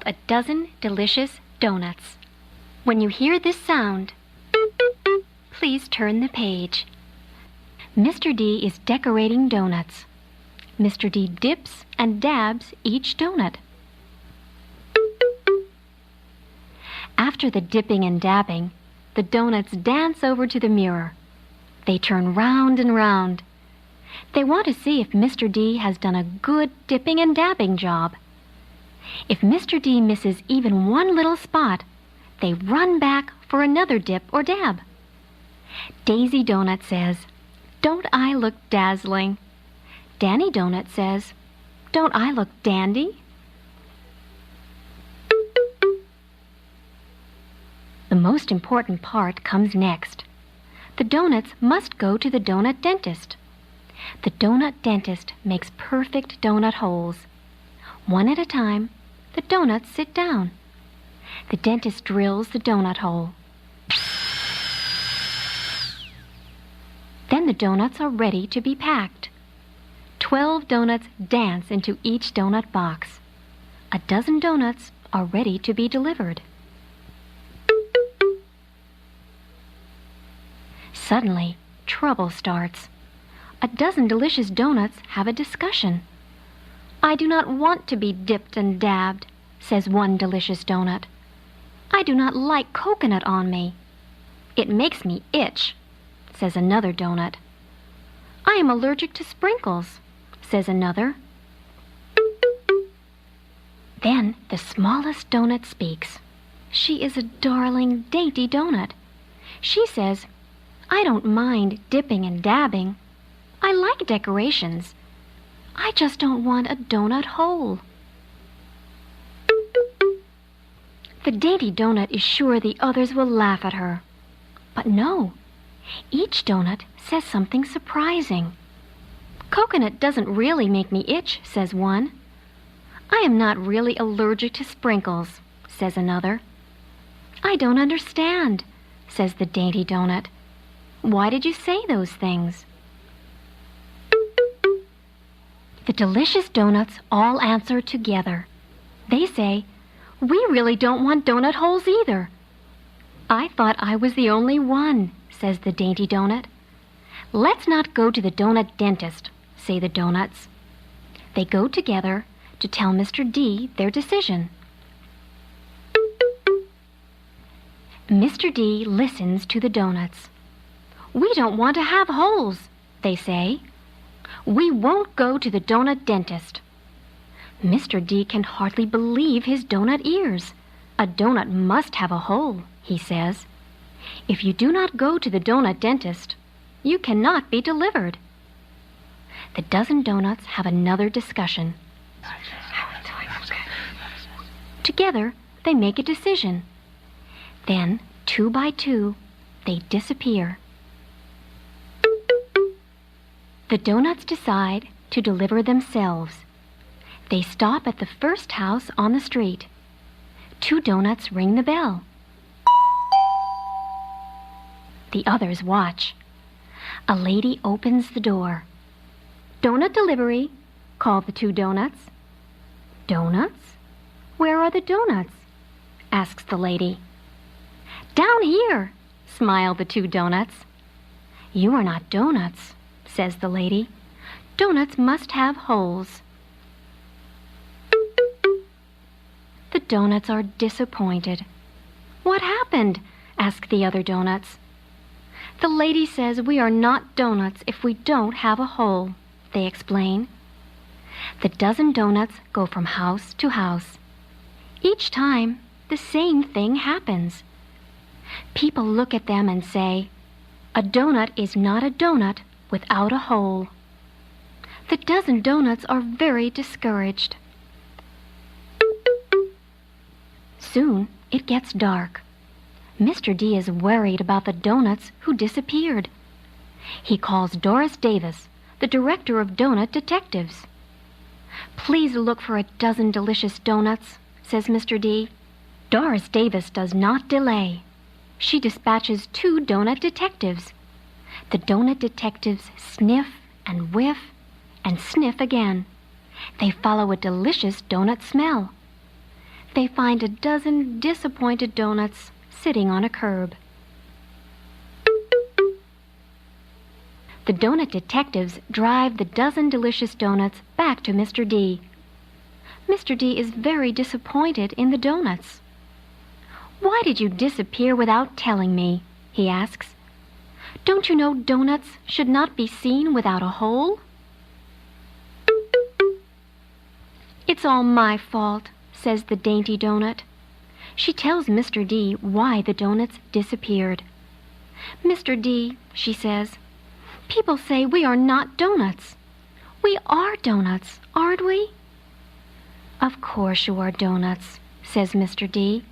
a dozen delicious donuts. When you hear this sound, please turn the page. Mr. D is decorating donuts. Mr. D dips and dabs each donut. After the dipping and dabbing, the donuts dance over to the mirror. They turn round and round. They want to see if Mr. D has done a good dipping and dabbing job. If Mr. D misses even one little spot, they run back for another dip or dab. Daisy Donut says, "Don't I look dazzling?" Danny Donut says, "Don't I look dandy?" The most important part comes next. The donuts must go to the donut dentist. The donut dentist makes perfect donut holes. One at a time, the donuts sit down. The dentist drills the donut hole. Then the donuts are ready to be packed. 12 donuts dance into each donut box. A dozen donuts are ready to be delivered. Suddenly, trouble starts. A dozen delicious donuts have a discussion. "I do not want to be dipped and dabbed," says one delicious donut. "I do not like coconut on me. It makes me itch," says another donut. "I am allergic to sprinkles," says another. Then the smallest donut speaks. She is a darling, dainty donut. She says, "I don't mind dipping and dabbing. I like decorations. I just don't want a donut hole." The dainty donut is sure the others will laugh at her. But no, each donut says something surprising. "Coconut doesn't really make me itch," says one. "I am not really allergic to sprinkles," says another. "I don't understand," says the dainty donut. "Why did you say those things?" The delicious donuts all answer together. They say, "We really don't want donut holes either." "I thought I was the only one," says the dainty donut. "Let's not go to the donut dentist," say the donuts. They go together to tell Mr. D their decision. Mr. D listens to the donuts. "We don't want to have holes," they say. "We won't go to the donut dentist." Mr. D can hardly believe his donut ears. "A donut must have a hole," he says. "If you do not go to the donut dentist, you cannot be delivered." The dozen donuts have another discussion. Together, they make a decision. Then, 2 by 2, they disappear. The donuts decide to deliver themselves. They stop at the first house on the street. 2 donuts ring the bell. The others watch. A lady opens the door. "Donut delivery," call the 2 donuts. "Donuts? Where are the donuts?" asks the lady. "Down here," smile the 2 donuts. "You are not donuts," says the lady. "Donuts must have holes." The donuts are disappointed. "What happened?" ask the other donuts. "The lady says we are not donuts if we don't have a hole," they explain. The dozen donuts go from house to house. Each time, the same thing happens. People look at them and say, "A donut is not a donut without a hole." The dozen donuts are very discouraged. Soon it gets dark. Mr. D is worried about the donuts who disappeared. He calls Doris Davis, the director of donut detectives. "Please look for a dozen delicious donuts," says Mr. D. Doris Davis does not delay. She dispatches 2 donut detectives. The donut detectives sniff and whiff and sniff again. They follow a delicious donut smell. They find a dozen disappointed donuts sitting on a curb. The donut detectives drive the dozen delicious donuts back to Mr. D. Mr. D is very disappointed in the donuts. "Why did you disappear without telling me?" he asks. "Don't you know donuts should not be seen without a hole?" "It's all my fault," says the dainty donut. She tells Mr. D why the donuts disappeared. "Mr. D," she says, "people say we are not donuts. We are donuts, aren't we?" "Of course you are donuts," says Mr. D.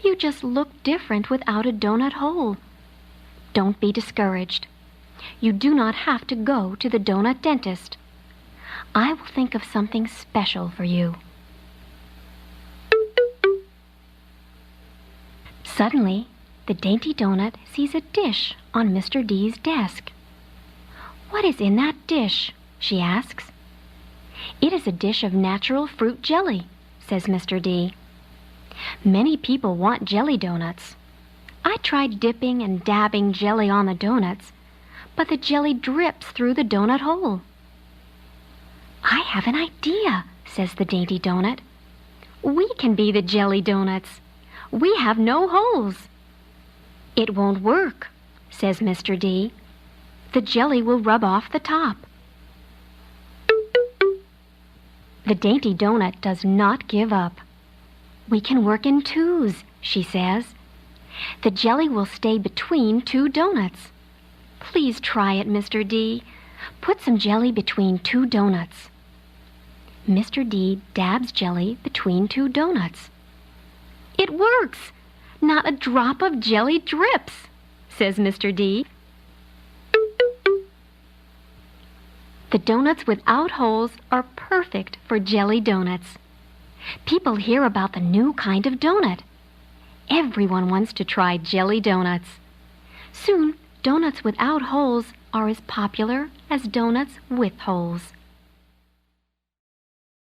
"You just look different without a donut hole. Don't be discouraged. You do not have to go to the donut dentist. I will think of something special for you." Suddenly, the dainty donut sees a dish on Mr. D's desk. "What is in that dish?" she asks. "It is a dish of natural fruit jelly," says Mr. D. "Many people want jelly donuts. I tried dipping and dabbing jelly on the donuts, but the jelly drips through the donut hole." "I have an idea," says the dainty donut. "We can be the jelly donuts. We have no holes." "It won't work," says Mr. D. "The jelly will rub off the top." The dainty donut does not give up. "We can work in twos," she says. "The jelly will stay between two donuts. Please try it, Mr. D. Put some jelly between two donuts." Mr. D dabs jelly between two donuts. "It works! Not a drop of jelly drips," says Mr. D. The donuts without holes are perfect for jelly donuts. People hear about the new kind of donut. Everyone wants to try jelly donuts. Soon, donuts without holes are as popular as donuts with holes.